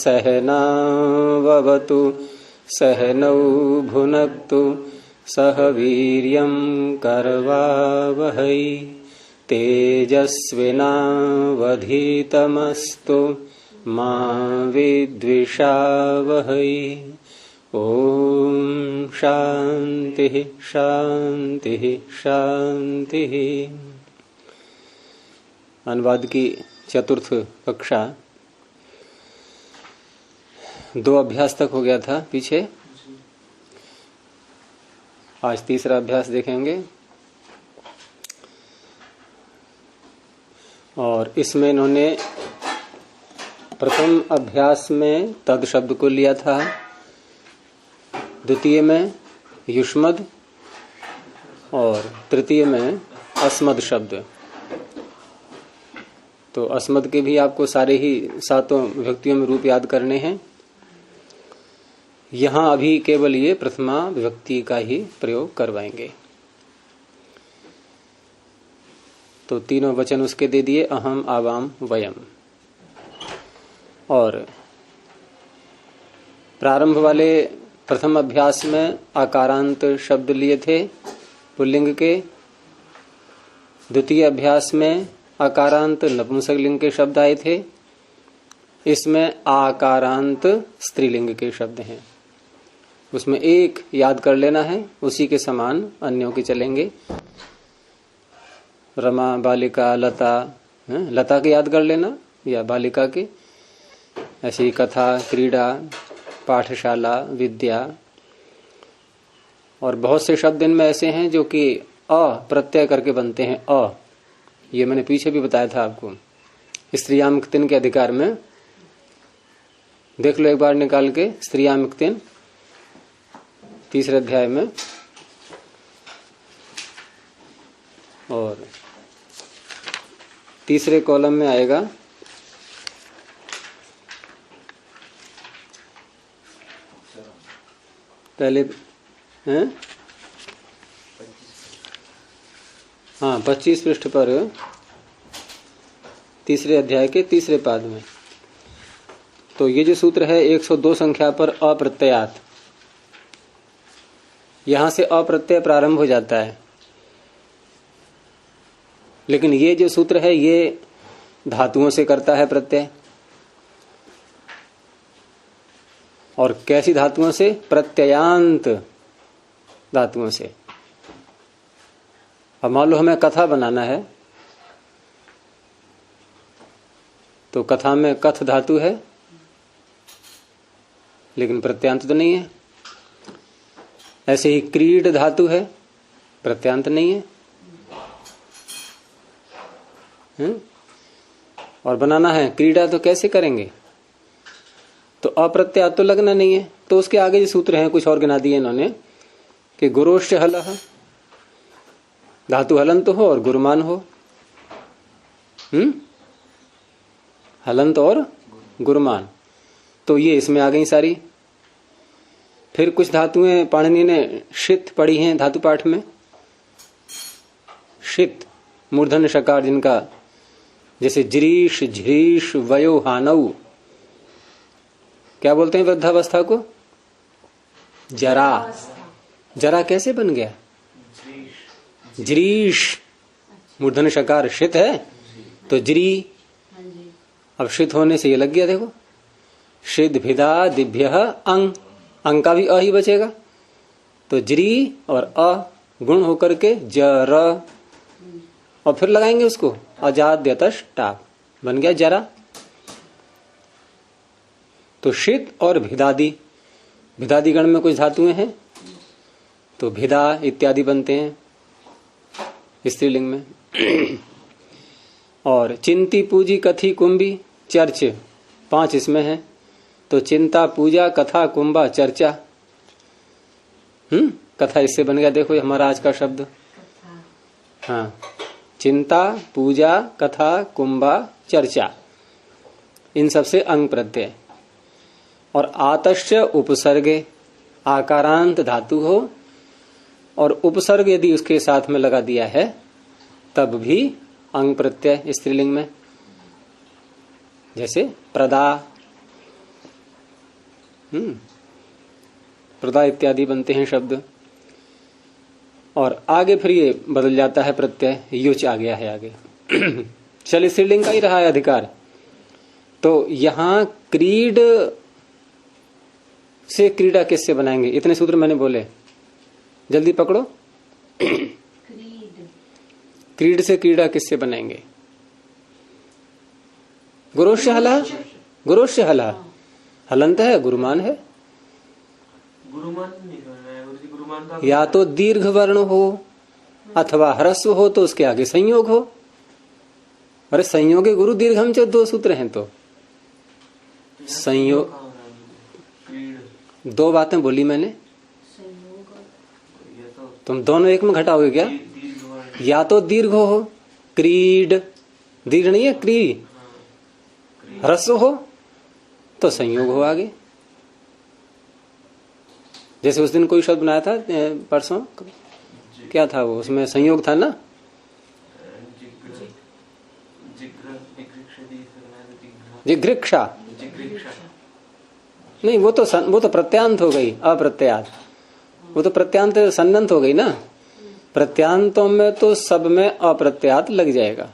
सहनावतु सहनौ भुनक्तु सह वीर्यं करवावहै तेजस्विनावधीतमस्तु मा विद्विषावहै। ओम शांति शांति शांति। अनुवाद की चतुर्थ कक्षा 2 अभ्यास तक हो गया था पीछे। आज तीसरा अभ्यास देखेंगे और इसमें इन्होंने प्रथम अभ्यास में तद शब्द को लिया था, द्वितीय में युष्मद और तृतीय में अस्मद शब्द। तो अस्मद के भी आपको सारे ही 7 विभक्तियों में रूप याद करने हैं। यहां अभी केवल ये प्रथमा विभक्ति का ही प्रयोग करवाएंगे। तो तीनों वचन उसके दे दिए, अहम आवाम वयम। और प्रारंभ वाले प्रथम अभ्यास में आकारांत शब्द लिए थे पुल्लिंग के, द्वितीय अभ्यास में आकारांत नपुंसकलिंग के शब्द आए थे, इसमें आकारांत स्त्रीलिंग के शब्द हैं। उसमें एक याद कर लेना है, उसी के समान अन्यों के चलेंगे। रमा, बालिका, लता, लता के याद कर लेना या बालिका के। ऐसे ही कथा, क्रीड़ा, पाठशाला, विद्या। और बहुत से शब्द इनमें ऐसे हैं जो कि अ प्रत्यय करके बनते हैं। अ, ये मैंने पीछे भी बताया था आपको। स्त्रियामिक्तिन के अधिकार में देख लो एक बार निकाल के, स्त्रियामिक्तिन 3रे अध्याय में। और 3रे कॉलम में आएगा पहले, हैं? हाँ, 25 पृष्ठ पर 3रे अध्याय के 3रे पाद में। तो ये जो सूत्र है 102 संख्या पर अप्रत्ययात, यहां से अप्रत्यय प्रारंभ हो जाता है। लेकिन ये जो सूत्र है ये धातुओं से करता है प्रत्यय। और कैसी धातुओं से? प्रत्ययांत धातुओं से। अब मान लो हमें कथा बनाना है, तो कथा में कथ धातु है लेकिन प्रत्यांत तो नहीं है। ऐसे ही क्रीड धातु है, प्रत्यांत नहीं है। और बनाना है क्रीड़ा, तो कैसे करेंगे? तो अप्रत्यात तो लगना नहीं है। तो उसके आगे जो सूत्र हैं कुछ और गिना दिए इन्होंने कि गुरोश्च हलः, धातु हलंत हो और गुरुमान हो। हलंत और गुरुमान, तो ये इसमें आ गई सारी। फिर कुछ धातुएं पाणिनि ने शित पढ़ी हैं धातु पाठ में। शित मूर्धन्य शकार जिनका, जैसे जरीश, झरीश, वयो, हानऊ। क्या बोलते हैं वृद्धावस्था को? जरा। जरा कैसे बन गया? जरीश मूर्धन्य शकार शित है तो जरी। अब शित होने से ये लग गया, देखो शिद भिदा दिभ्य अंग, अंग का भी अ ही बचेगा। तो जरी और अ गुण होकर के जर, और फिर लगाएंगे उसको अजाद्यतश टाप, बन गया जरा। तो शित और भिदादि, भिदादि गण में कुछ धातुएं हैं तो भिदा इत्यादि बनते हैं स्त्रीलिंग में। और चिंती, पूजी, कथी, कुंभी, चर्च 5 इसमें है। तो चिंता, पूजा, कथा, कुंभा, चर्चा। कथा इससे बन गया, देखो हमारा आज का शब्द। हाँ, चिंता, पूजा, कथा, कुंभा, चर्चा, इन सब से अंग प्रत्यय। और आतश्य उपसर्गे, आकारांत धातु हो और उपसर्ग यदि उसके साथ में लगा दिया है तब भी अंग प्रत्यय स्त्रीलिंग में। जैसे प्रदा, प्रदा इत्यादि बनते हैं शब्द। और आगे फिर ये बदल जाता है प्रत्यय, युच आ गया है आगे। चल स्त्रीलिंग का ही रहा है अधिकार। तो यहां क्रीड से क्रीड़ा किससे बनाएंगे? इतने सूत्र मैंने बोले, जल्दी पकड़ो। क्रीड से क्रीड़ा किससे बनाएंगे? गुरोश्य हला, गुरोश्य हला, हलंत है, गुरुमान है। गुरुमान नहीं करना है, गुरुमान या तो दीर्घ वर्ण हो अथवा ह्रस्व हो तो उसके आगे संयोग हो। अरे संयोगे गुरु दीर्घम च, दो सूत्र हैं तो संयोग। दो बातें बोली मैंने, तुम दोनों एक में घटाओगे क्या? या तो दीर्घ हो, क्रीड, दीर्घ नहीं है, क्री, ह्रस्व हो तो संयोग हो आगे। जैसे उस दिन कोई शब्द बनाया था परसों, क्या था वो, उसमें संयोग था ना? जिघृक्षा नहीं, वो तो प्रत्यांत हो गई, अप्रत्यात। वो तो प्रत्यांत सन्नंत हो गई ना। प्रत्यांतों में तो सब में अप्रत्यात लग जाएगा।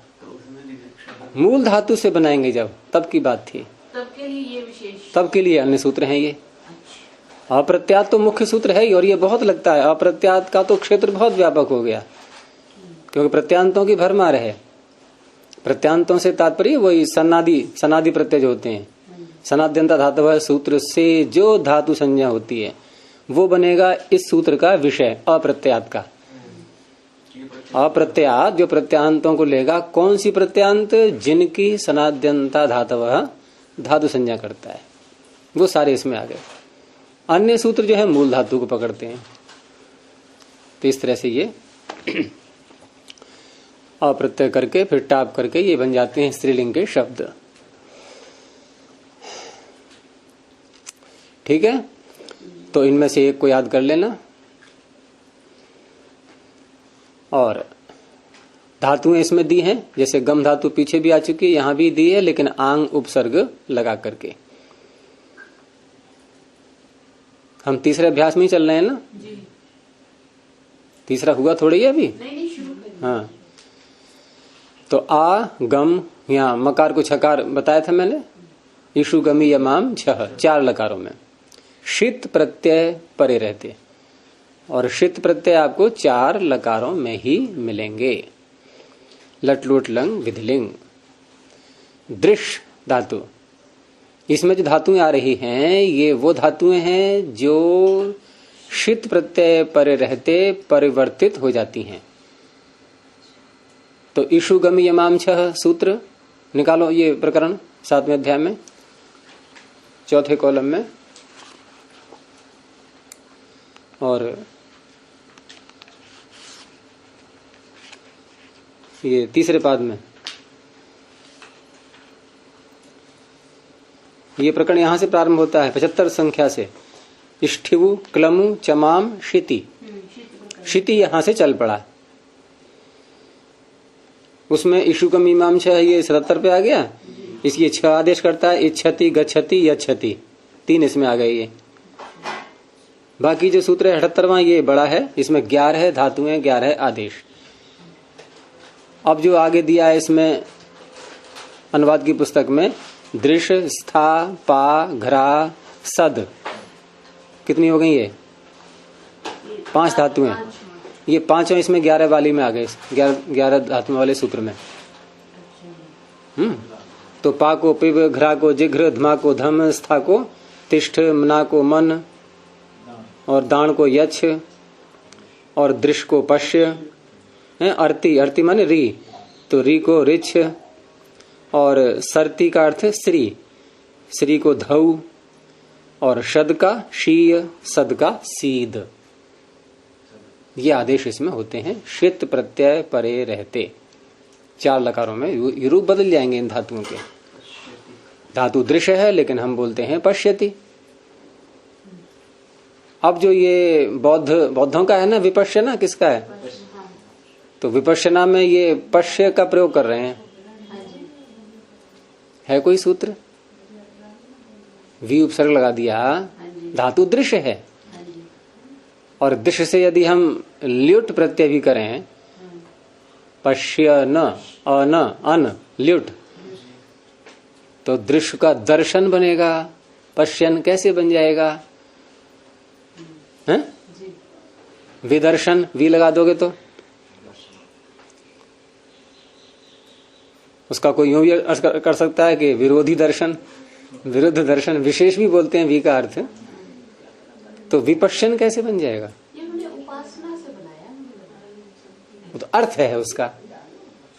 मूल धातु से बनाएंगे जब, तब की बात थी। तब के लिए ये विशेष, तब के लिए अन्य सूत्र हैं ये। अप्रत्यात तो मुख्य सूत्र है ही, और ये बहुत लगता है। अप्रत्यात का तो क्षेत्र बहुत व्यापक हो गया, क्योंकि प्रत्यांतों की भरमार है। प्रत्यांतों से तात्पर्य वही सनादि प्रत्यय जो होते हैं। सनाद्यंता धातु सूत्र से जो धातु संज्ञा होती है वो बनेगा इस सूत्र का विषय, अप्रत्यात का। अप्रत्यात जो प्रत्यांतों को लेगा, कौन सी प्रत्यांत? जिनकी सनाद्यंता धातु संज्ञा करता है, वो सारे इसमें आ गए। अन्य सूत्र जो है मूल धातु को पकड़ते हैं। तो इस तरह से ये अप्रत्यय करके फिर टाप करके ये बन जाते हैं स्त्रीलिंग के शब्द। ठीक है, तो इनमें से एक को याद कर लेना। और धातुएं इसमें दी हैं, जैसे गम धातु पीछे भी आ चुकी है, यहां भी दी है, लेकिन आंग उपसर्ग लगा करके। हम तीसरे अभ्यास में ही चल रहे हैं ना जी। तीसरा हुआ थोड़ी है अभी। नहीं शुरू करिए। हाँ, तो आ गम, यहाँ मकार को छकार बताया था मैंने, ईशु गमी यमाम छह, 4 लकारों में शित प्रत्यय परे रहते, और शित प्रत्यय आपको 4 लकारों में ही मिलेंगे। लट लोट लंग विधिलिंग। दृश्य धातु, इसमें जो धातुएं आ रही हैं ये वो धातुएं हैं जो शित प्रत्यय परे रहते परिवर्तित हो जाती हैं। तो ईशु गमी यमाम छह सूत्र निकालो, ये प्रकरण 7वें अध्याय में 4थे कॉलम में, और ये तीसरे पाद में। ये प्रकरण यहां से प्रारंभ होता है 75 संख्या से। इष्ठिवु क्लमु चमाम शिति, शिति यहां से चल पड़ा। उसमें इशु का मीमांसा है, ये 77 पे आ गया। इसलिए 6 आदेश करता है, इच्छति गच्छति यच्छति, 3 इसमें आ गए ये। बाकी जो सूत्र है 78वां, ये बड़ा है, इसमें 11 है धातुएं, 11 आदेश। अब जो आगे दिया है इसमें अनुवाद की पुस्तक में, दृश्य स्था पा घरा सद, कितनी हो गई ये? 5 धातुएं। ये 5 इसमें 11 वाली में आ गए, 11 धातुओं वाले सूत्र में। तो पा को पिव, घरा को जिघ्र, धमा को धम, स्था को तिष्ठ, मना को मन, और दान को यच्छ, और दृश्य को पश्य, अर्ति, अर्ति माने री, तो री को रिछ, और सरती का अर्थ श्री, श्री को धौ, और शद का शीय, सद का सीद। ये आदेश इसमें होते हैं शित प्रत्यय परे रहते। 4 लकारों में ये रूप बदल जाएंगे इन धातुओं के। धातु दृश्य है लेकिन हम बोलते हैं पश्यति। अब जो ये बौद्धों का है ना विपश्यना, किसका है? तो विपश्यना में ये पश्य का प्रयोग कर रहे हैं। है कोई सूत्र? वी उपसर्ग लगा दिया धातु दृश्य है, हाँ जी। और दृश्य से यदि हम ल्युट प्रत्यय भी करें, पश्य न अन अन ल्युट, तो दृश्य का दर्शन बनेगा। पश्यन कैसे बन जाएगा? हैं? जी। विदर्शन वी लगा दोगे तो उसका कोई यूं भी अर्थ कर सकता है कि विरोधी दर्शन, विरुद्ध दर्शन, विशेष भी बोलते हैं वी का अर्थ। तो विपश्यन कैसे बन जाएगा? ये मैंने उपासना से बनाया। वो तो अर्थ है उसका।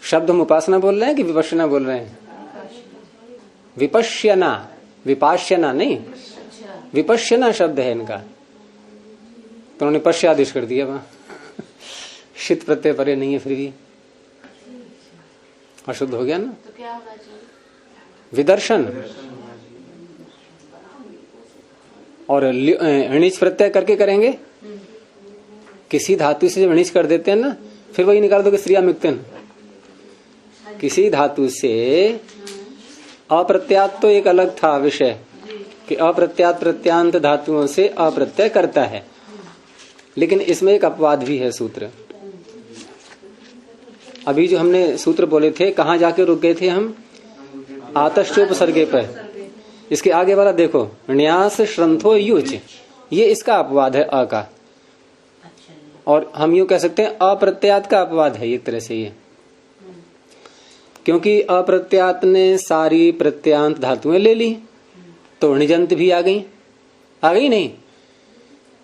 शब्द हम उपासना बोल रहे हैं कि विपश्यना बोल रहे हैं? विपश्यना, विपाश्यना नहीं, अच्छा। विपश्यना शब्द है इनका। तो उन्होंने पश्य आदेश कर दिया वहां। शीत प्रत्यय परे नहीं है, फिर भी अशुद्ध हो गया ना। तो क्या होना चाहिए? विदर्शन और अणिच प्रत्यय करके करेंगे। किसी धातु से जब अणिच कर देते हैं ना, फिर वही निकाल दो कि स्त्रिया मिक्तन। किसी धातु से अप्रत्यात तो एक अलग था विषय कि अप्रत्यात प्रत्यांत धातुओं से अप्रत्यय करता है, लेकिन इसमें एक अपवाद भी है सूत्र। अभी जो हमने सूत्र बोले थे, कहाँ जाके रुक गए थे हम? आतश्चोपसर्गे पर। इसके आगे वाला देखो, न्यास श्रंथो युच, ये इसका अपवाद है अ का। और हम यूं कह सकते हैं अप्रत्यात का अपवाद है एक तरह से ये, क्योंकि अप्रत्यात ने सारी प्रत्यांत धातुएं ले ली, तो णिजंत भी आ गई नहीं?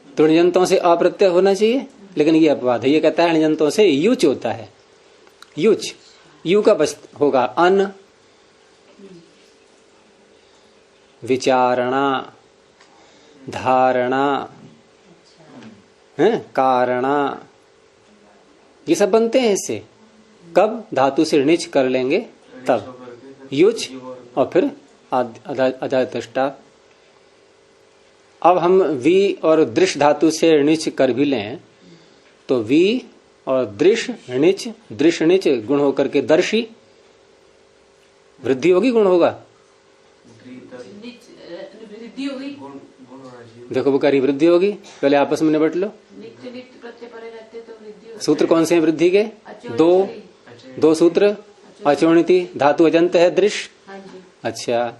तो णिजंतों से अप्रत्यय होना चाहिए, लेकिन ये अपवाद है। ये कहता है णिजंतों से युच होता है। युच, यू का बच होगा अन, विचारणा, धारणा, है कारणा, ये सब बनते हैं इससे। कब? धातु से णिच कर लेंगे तब युच, और फिर अजातष्टा। अब हम वी और दृश्य धातु से णिच कर भी लें तो वी और दृश्य णिच, दृश्य णिच गुण होकर के दर्शी, वृद्धि होगी गुण होगा? वृद्धि होगी। होना देखो वो करी वृद्धि होगी, पहले आपस में निबट लो। नित्य नित्य प्रत्यय परे रहते तो वृद्धि होगी। सूत्र कौन से हैं वृद्धि के? दो सूत्र। अचोणिति, धातु अजंत है दृश्य। हाँ जी। अच्छा,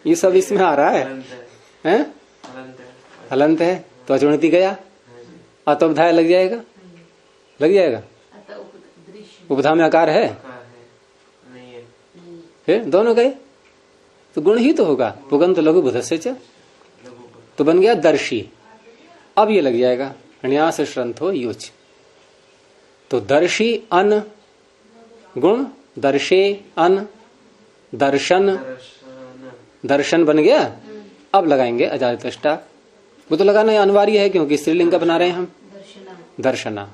ये सब इसमें आ रहा है, हैं? हलंत है तो अचोणिति गया, अतोबधाय लग जाएगा, लग जाएगा। उपधा में आकार है, फिर दोनों गए तो गुण ही तो होगा। पुगंत लघु बुधस्य च, तो बन गया दर्शी। अब ये लग जाएगा न्यास श्रंथो युच, तो दर्शी अन गुण, दर्शे अन, दर्शन, दर्शन बन गया। अब लगाएंगे अजातष्टा, वो तो लगाना अनिवार्य है क्योंकि स्त्रीलिंग का बना रहे हैं हम। दर्शना,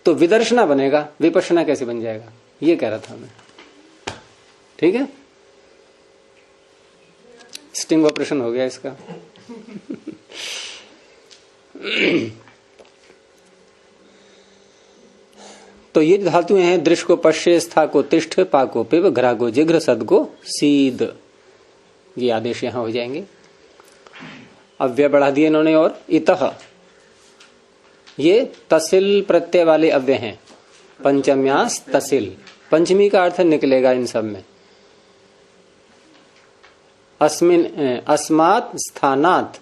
तो विदर्शना बनेगा। विपश्यना कैसे बन जाएगा? ये कह रहा था मैं। ठीक है, स्टिंग ऑपरेशन हो गया इसका। तो ये धातुएं हैं, दृश्य को पश्य, स्था को तिष्ठ, पा को पिब, घ्रा को जिघ्र, सद को सीद। ये आदेश यहां हो जाएंगे। अव्यय बढ़ा दिए इन्होंने। और इतः, ये तसिल प्रत्यय वाले अव्यय हैं। पंचम्यास तसिल, पंचमी का अर्थ निकलेगा इन सब में। अस्मिन, अस्मात्, स्थानात्।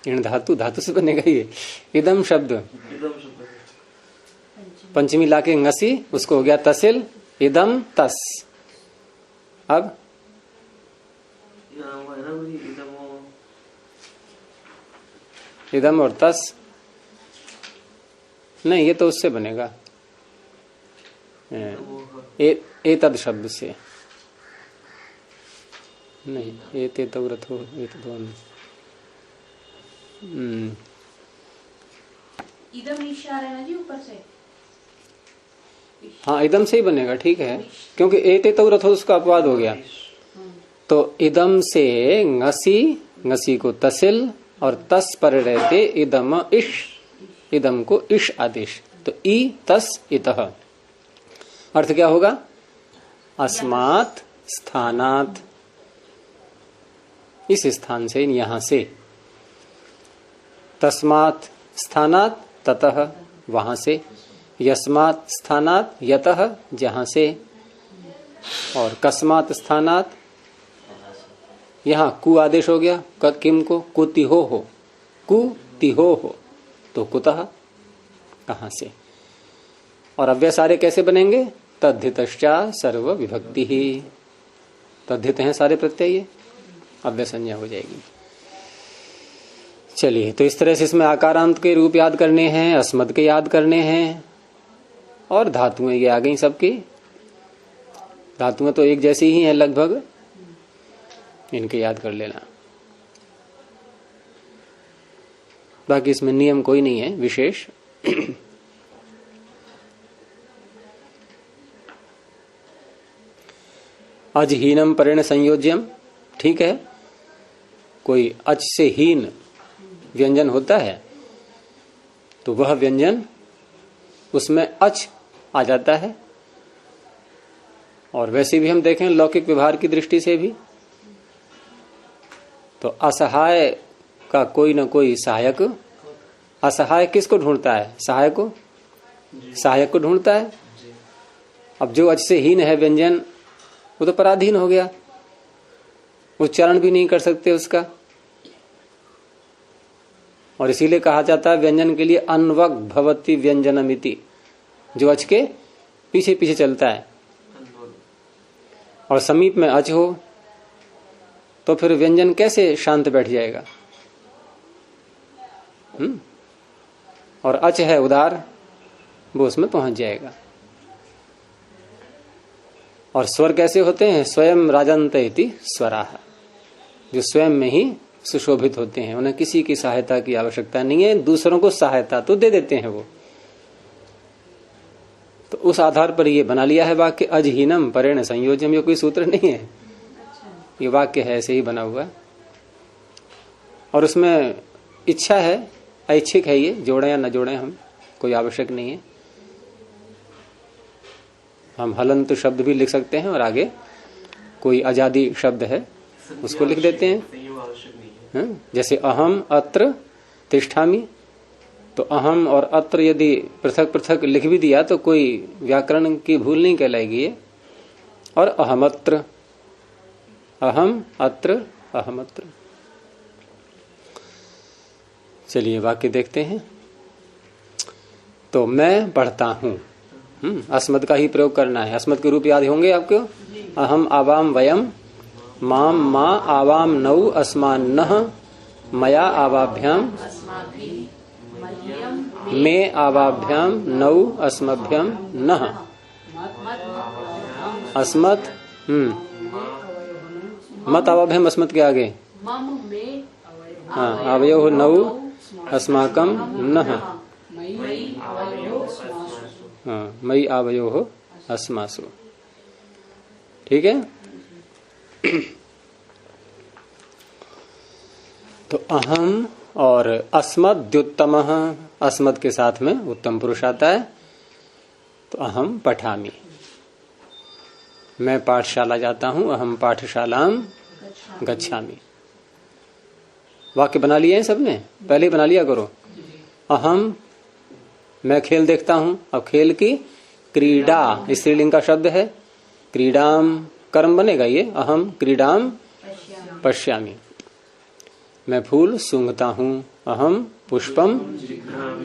इन धातु, धातु से बनेगा ये। इदम शब्द पंचमी लाके ngसी, उसको हो गया तसिल, इदम तस। अब इदम और तस नहीं, ये तो उससे बनेगा एतद शब्द से नहीं। एते तो रथो इदम ईशा है ना जी ऊपर से। हाँ, इदम से ही बनेगा, ठीक है, क्योंकि एते तो रथो उसका अपवाद हो गया। तो इदम से ngसी, ngसी को तसिल, और तस पर रहते इदम इश, इदम को इश आदेश। तो ई तस इतः, अर्थ क्या होगा? अस्मात् स्थानात्, इस स्थान से, यहां से। तस्मात् स्थानात् ततः, वहां से। यस्मात् स्थानात् यतः, जहां से। और कस्मात् स्थानात्, यहां कु आदेश हो गया, किम को, कुतिहो हो, कुतिहो हो, तो कुतः, कहां से। और अव्यय सारे कैसे बनेंगे, तद्धितश्चा सर्व विभक्ति ही, तद्धित हैं सारे प्रत्यय, ये अव्यय संज्ञा हो जाएगी। चलिए, तो इस तरह से इसमें आकारांत के रूप याद करने हैं, अस्मद के याद करने हैं, और धातुएं ये आ गई सबकी। धातुएं तो एक जैसी ही हैं लगभग, इनके याद कर लेना। बाकी इसमें नियम कोई नहीं है विशेष। अजहीनम परेण संयोज्यम, ठीक है। कोई अच से हीन व्यंजन होता है तो वह व्यंजन, उसमें अच आ जाता है। और वैसे भी हम देखें लौकिक व्यवहार की दृष्टि से भी, तो असहाय का कोई न कोई सहायक, असहाय किसको ढूंढता है, सहायक को, सहायक को ढूंढता है। अब जो अच से हीन है व्यंजन, वो तो पराधीन हो गया, उच्चारण भी नहीं कर सकते उसका। और इसीलिए कहा जाता है व्यंजन के लिए अन्वग भवति व्यंजनमिति, जो अच के पीछे पीछे चलता है। और समीप में अच हो तो फिर व्यंजन कैसे शांत बैठ जाएगा। और अच है उदार, वो उसमें पहुंच जाएगा। और स्वर कैसे होते हैं, स्वयं राजन्त इति स्वराः, जो स्वयं में ही सुशोभित होते हैं, उन्हें किसी की सहायता की आवश्यकता नहीं है, दूसरों को सहायता तो दे देते हैं वो। तो उस आधार पर ये बना लिया है वाक्य, अजहीनम परेण संयोज्यम। ये कोई सूत्र नहीं है, ये वाक्य है, ऐसे ही बना हुआ है। और उसमें इच्छा है, ऐच्छिक है, ये जोड़े या न जोड़े हम, कोई आवश्यक नहीं है। हम हलंत शब्द भी लिख सकते हैं और आगे कोई आजादी शब्द है उसको लिख देते हैं। जैसे अहम अत्र तिष्ठामि, तो अहम और अत्र यदि पृथक पृथक लिख भी दिया तो कोई व्याकरण की भूल नहीं कहलाएगी ये। और अहमत्र, अहम अत्र अहमत्र। चलिए वाक्य देखते हैं। तो मैं पढ़ता हूं, अस्मद का ही प्रयोग करना है। अस्मद के रूप याद होंगे आपको, अहम आवाम वयम, माम मा आवाम नौ अस्मान नह, मया आवाभ्याम, मे आवाभ्याम नौ अस्मभ्यम नह। अस्मत्, मत आवाभ्याम अस्मत् के आगे, हाँ, आवयो नौ अस्माकम नह, हाँ, मई आवयो हो अस्मासु। ठीक है। तो अहम और अस्मद्युत्तम, अस्मद के साथ में उत्तम पुरुष आता है। तो अहम पठामि, मैं पाठशाला जाता हूं, अहम पाठशालाम गच्छामि। वाक्य बना लिए हैं सबने, पहले ही बना लिया करो। अहम, मैं खेल देखता हूं। अब खेल की क्रीडा, स्त्रीलिंग का शब्द है, क्रीडाम कर्म बनेगा ये, अहम क्रीडाम पश्यामि। मैं फूल सूंघता हूं, अहम पुष्पम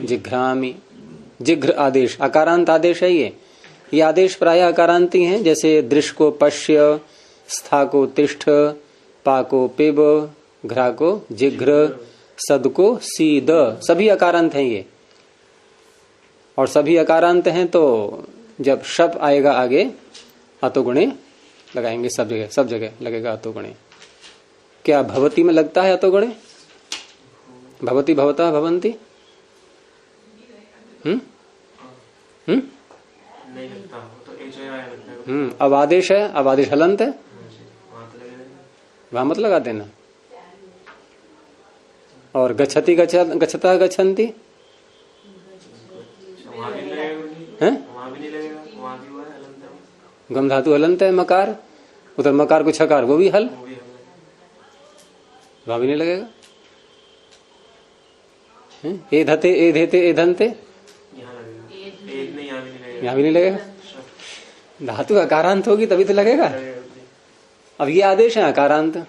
जिघ्रामि। जिघ्र आदेश अकारांत आदेश है ये आदेश प्रायः अकारांती हैं। जैसे दृश्य को पश्य, स्था को तिष्ठ, पा को पिब, घ्रा को जिघ्र, सद को सीद, सभी अकारांत हैं ये। और सभी अकारांत हैं तो जब शप आएगा आगे अतोगुणे लगाएंगे, सब जगह लगेगा अतोगुणे। क्या भवती में लगता है अतोगुणे? भवती भवतः भवंती, नहीं लगता, तो लगता है। अब आदेश है, अब आदेश हलंत है, वहां मत लगा देना। और गच्छति गच्छता गच्छन्ति, गम धातु हलंत है मकार, उधर मकार को छकार वो भी हल, वो भी हमने वहां भी नहीं लगेगा। ए धते ए धेते ए धनते यहाँ लगेगा, एक नहीं यहाँ भी नहीं लगेगा। यहाँ भी नहीं लगेगा। धातु अकारांत होगी तभी तो लगेगा। अब ये आदेश है अकारांत,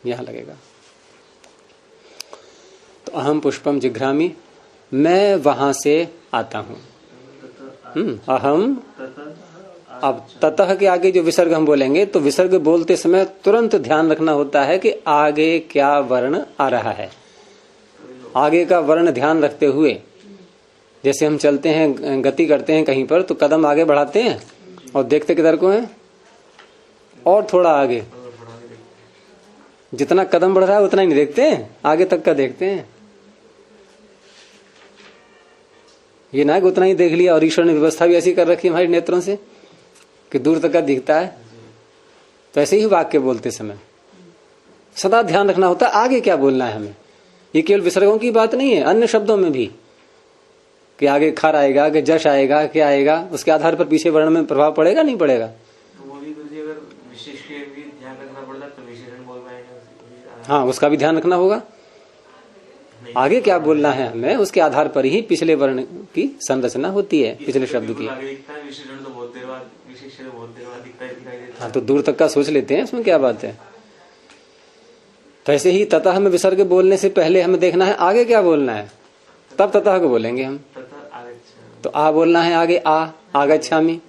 यहां लगेगा। तो अहम पुष्पम जिघ्रामी, मैं वहां से आता हूं। अहम, अब ततः के आगे जो विसर्ग हम बोलेंगे तो विसर्ग बोलते समय तुरंत ध्यान रखना होता है कि आगे क्या वर्ण आ रहा है। आगे का वर्ण ध्यान रखते हुए, जैसे हम चलते हैं, गति करते हैं कहीं पर, तो कदम आगे बढ़ाते हैं और देखते किधर को है, और थोड़ा आगे, जितना कदम बढ़ रहा है उतना ही नहीं देखते हैं, आगे तक का देखते हैं। ये ना कि उतना ही देख लिया, और ईश्वर ने व्यवस्था भी ऐसी कर रखी है हमारे नेत्रों से कि दूर तक का दिखता है। तो ऐसे ही वाक्य बोलते समय सदा ध्यान रखना होता है आगे क्या बोलना है हमें। ये केवल विसर्गों की बात नहीं है, अन्य शब्दों में भी कि आगे खर आएगा, आगे जश आएगा, क्या आएगा, उसके आधार पर पीछे वर्ण में प्रभाव पड़ेगा नहीं पड़ेगा। तो वो भी गुरुजी अगर विशेष के भी ध्यान रखना पड़ता तो विशेषण बोल पाएंगे। हाँ, उसका भी ध्यान रखना होगा। आगे क्या बोलना है हमें, उसके आधार पर ही पिछले वर्ण की संरचना होती है, पिछले शब्द की। आगे दिखता है विशेषण तो बहुत देर बाद, विशेषण बहुत देर बाद दिखता है, दिखाई देता है। हाँ, तो दूर तक का सोच लेते हैं, उसमें क्या बात है। तो ऐसे ही ततः हमें विसर्ग बोलने से पहले हमें देखना है आगे क्या बोलना है, तब ततः को बोलेंगे हम। तो आ बोलना है आगे, आगच्छामि,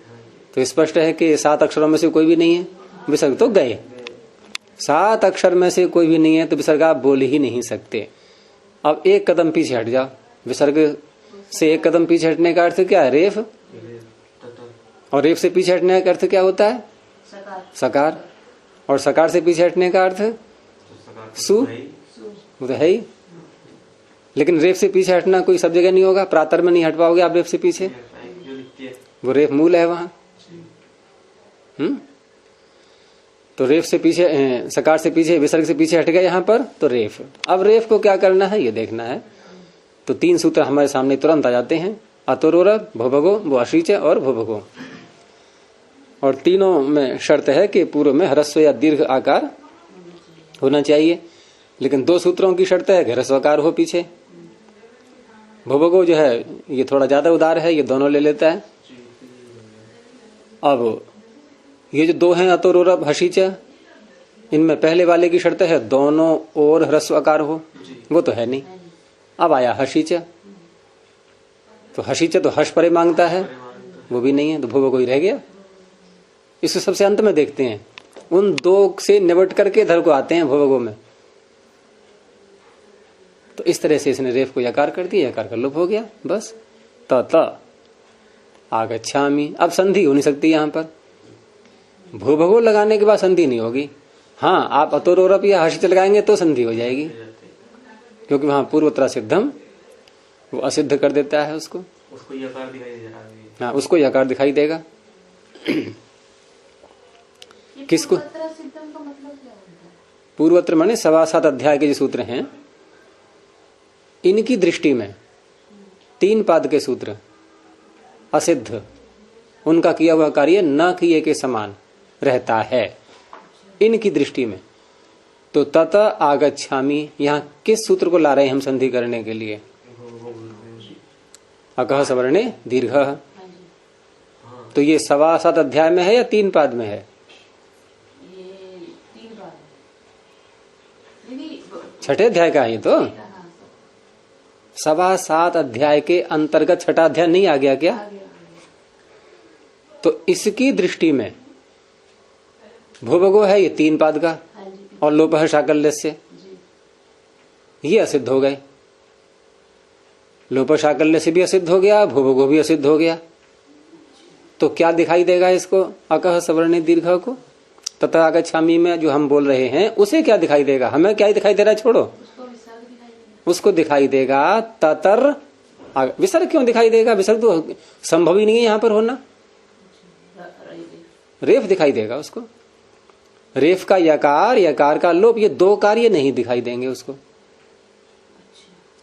तो स्पष्ट है कि 7 अक्षरों में से कोई भी नहीं है, विसर्ग तो गए। 7 अक्षर में से कोई भी नहीं है तो विसर्ग आप बोल ही नहीं सकते। अब एक कदम पीछे हट जाओ, विसर्ग से एक कदम पीछे हटने का अर्थ क्या है, रेफ, और रेफ से पीछे हटने का अर्थ क्या होता है, सकार, और सकार से पीछे हटने का अर्थ सु, वो तो है ही। लेकिन रेफ से पीछे हटना कोई सब जगह नहीं होगा, प्रातर में नहीं हट पाओगे आप रेफ से पीछे, वो रेफ मूल है वहां। तो रेफ से पीछे, सकार से पीछे, विसर्ग से पीछे हट गए यहाँ पर, तो रेफ। अब रेफ को क्या करना है ये देखना है। तो 3 सूत्र हमारे सामने तुरंत आ जाते हैं, अतोरोरभ, भोभगो, वो अशीच और भोभगो। और तीनों में शर्त है कि पूर्व में ह्रस्व या दीर्घ आकार होना चाहिए, लेकिन 2 सूत्रों की शर्त है कि ह्रस्वकार हो पीछे। भोभगो जो है ये थोड़ा ज्यादा उदार है, ये दोनों ले लेता है। अब ये जो 2 हैं अतोरोरभ, हशीच, इनमें पहले वाले की शर्त है दोनों और ह्रस्वकार हो, वो तो है नहीं। अब आया हशीच, तो हशीच तो हर्ष परे मांगता है, वो भी नहीं है, तो भोभगो ही रह गया। इसको सबसे अंत में देखते हैं, उन 2 से निबट करके इधर को आते हैं भोभगो में। तो इस तरह से इसने रेफ को यकार कर दिया, यकार का लोप हो गया, बस। त आगच्छामि, अब संधि हो नहीं सकती यहां पर, भूभगो लगाने के बाद संधि नहीं होगी। हाँ, आप अतोरोरभ या हर्षित लगाएंगे तो संधि हो जाएगी, क्योंकि वहां पूर्वोत्तरा सिद्धम वो असिद्ध कर देता है उसको यकार दिखाई दे रहा है। हाँ, उसको यकार दिखाई देगा। किसको सिद्धम का मतलब क्या होता है? पूर्वोत्तर माने 7 अध्याय के जो सूत्र हैं, इनकी दृष्टि में 3 पाद के सूत्र असिद्ध, उनका किया हुआ कार्य न किए के समान रहता है इनकी दृष्टि में। तो तत आगच्छामि, यहाँ किस सूत्र को ला रहे हैं हम संधि करने के लिए, अकह सवर्णे दीर्घ। तो ये 7 अध्याय में है या 3 पाद में है? ये 3 बार 6ठे अध्याय का है ये तो। 7 अध्याय के अंतर्गत 6ठा अध्याय नहीं आ गया क्या? तो इसकी दृष्टि में भूभगो है ये 3 पाद का, और लोपह शाकल्य से ये असिद्ध हो गए। लोप शाकल्य से भी असिद्ध हो गया, भूभगो भी असिद्ध हो गया। तो क्या दिखाई देगा इसको, अकह सवर्णे दीर्घ को? तथा आगच्छामि में जो हम बोल रहे हैं उसे क्या दिखाई देगा, हमें क्या दिखाई दे रहा है, छोड़ो, उसको दिखाई देगा ततर। विसर्ग क्यों दिखाई देगा, विसर्ग तो संभव ही नहीं है यहां पर होना। रेफ दिखाई देगा उसको, रेफ का यकार, यकार का लोप, ये 2 कार्य नहीं दिखाई देंगे उसको।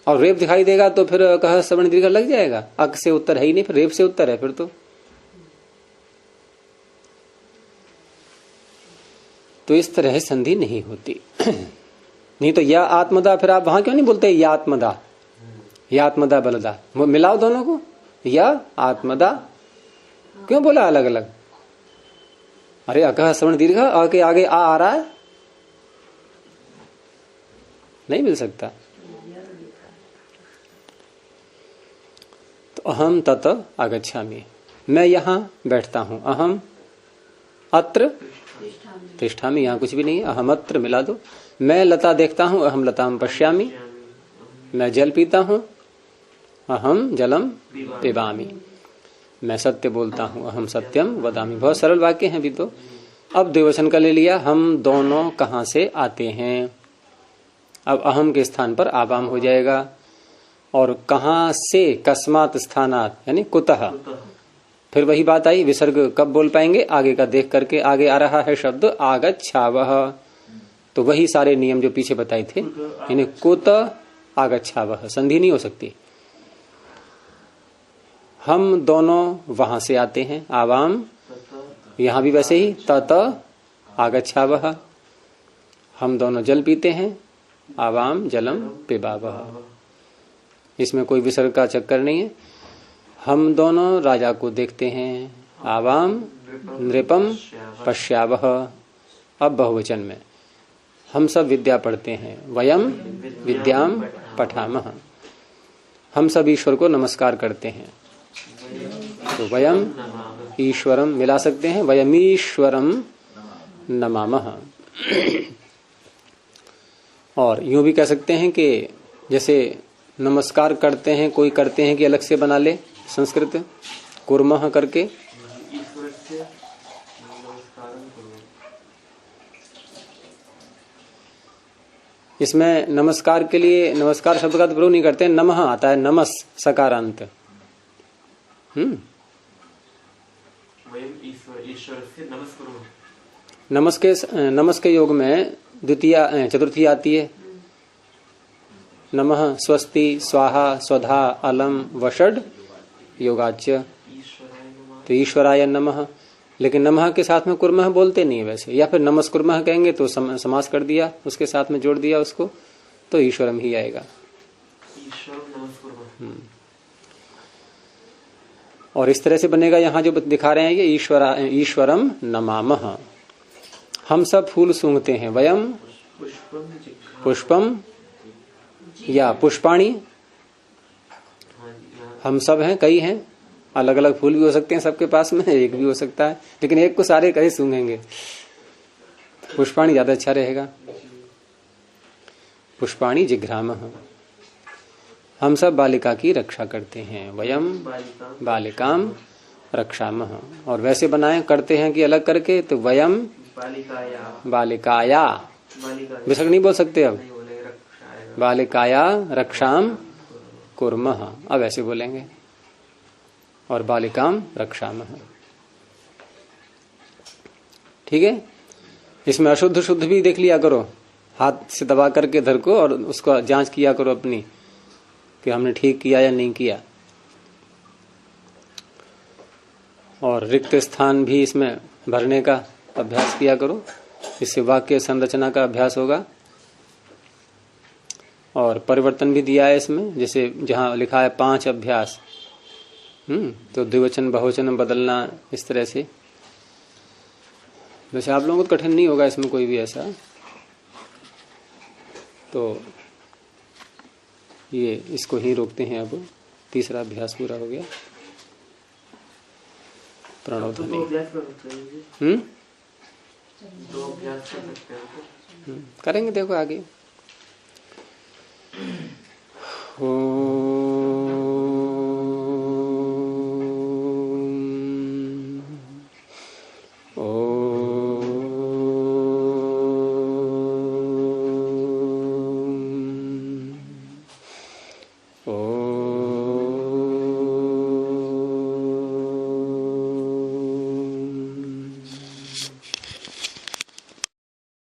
और रेफ दिखाई देगा तो फिर कह सवर्ण दीर्घ लग जाएगा, अक से उत्तर है ही नहीं, फिर रेफ से उत्तर है फिर तो। तो इस तरह संधि नहीं होती। नहीं तो या आत्मदा, फिर आप वहां क्यों नहीं बोलते या आत्मदा, या आत्मदा बलदा, मिलाओ दोनों को, या आत्मदा क्यों बोला अलग अलग? अरे अकह श्रवण दीर्घ, अ के आगे आ रहा है, नहीं मिल सकता। तो अहम तत आगच्छामि, मैं यहां बैठता हूं। अहम अत्र तिष्ठामि, यहां कुछ भी नहीं है, अहम अत्र मिला दो। मैं लता देखता हूं, अहम लताम पश्यामि। मैं जल पीता हूं, अहम जलम पिबामि। मैं सत्य बोलता हूं, अहम सत्यम वदामि। बहुत सरल वाक्य हैं भी तो। अब द्विवचन का ले लिया, हम दोनों कहां से आते हैं। अब अहम के स्थान पर आवाम हो जाएगा, और कहां से, कस्मात स्थानात यानी कुतः। फिर वही बात आई, विसर्ग कब बोल पाएंगे, आगे का देख करके। आगे आ रहा है शब्द आगच्छावः, तो वही सारे नियम जो पीछे बताए थे, यानी कुत आगच्छावः, संधि नहीं हो सकती। हम दोनों वहां से आते हैं, आवाम। यहां भी वैसे ही, तत आगच्छावः, हम दोनों जल पीते हैं, आवाम जलम पिबावः। इसमें कोई विसर्ग का चक्कर नहीं है। हम दोनों राजा को देखते हैं, आवाम नृपम पश्यावः। अब बहुवचन में, हम सब विद्या पढ़ते हैं, वयम विद्याम पठामः। हम सब ईश्वर को नमस्कार करते हैं, तो वयम ईश्वरम मिला सकते हैं, वयम ईश्वरम नमामः। और यूं भी कह सकते हैं कि जैसे नमस्कार करते हैं, कोई करते हैं कि अलग से बना ले, संस्कृत कुर्मः करके। इसमें नमस्कार के लिए, नमस्कार शब्द का तो प्रयोग नहीं करते, नमः आता है, नमस सकारांत। नमस के योग में द्वितीय चतुर्थी आती है, नमः स्वस्ति स्वाहा स्वधा अलम वषड योगाच्य, तो ईश्वराय नमः। लेकिन नमः के साथ में कुर्मः बोलते नहीं है वैसे, या फिर नमस्कुर्मः कहेंगे तो समास कर दिया, उसके साथ में जोड़ दिया उसको, तो ईश्वरम ही आएगा। और इस तरह से बनेगा, यहाँ जो दिखा रहे हैं ये ईश्वरम नमामः। हम सब फूल सूंघते हैं, वयम पुष्पम या पुष्पाणी। हम सब हैं, कई हैं, अलग अलग फूल भी हो सकते हैं सबके पास में, एक भी हो सकता है, लेकिन एक को सारे कहीं सूंघेंगे, पुष्पाणी ज्यादा अच्छा रहेगा। पुष्पाणी जिघ्रामः, हम सब बालिका की रक्षा करते हैं, वयम बालिकाम रक्षामः। और वैसे बनाए करते हैं कि अलग करके, तो वयम बालिकाया, विसर्ग नहीं बोल सकते अब, बालिकाया रक्षाम कुर्मः, अब ऐसे बोलेंगे, और बालिकाम रक्षामः। ठीक है। इसमें अशुद्ध शुद्ध भी देख लिया करो, हाथ से दबा करके धर को, और उसको जांच किया करो अपनी कि हमने ठीक किया या नहीं किया। और रिक्त स्थान भी इसमें भरने का अभ्यास किया करो, इससे वाक्य संरचना का अभ्यास होगा। और परिवर्तन भी दिया है इसमें, जैसे जहां लिखा है 5 अभ्यास, तो द्विवचन बहुवचन बदलना, इस तरह से। वैसे आप लोगों को कठिन नहीं होगा इसमें कोई भी ऐसा। तो ये इसको ही रोकते हैं, अब तीसरा अभ्यास पूरा हो गया। प्रणव ध्वनि करेंगे, देखो आगे।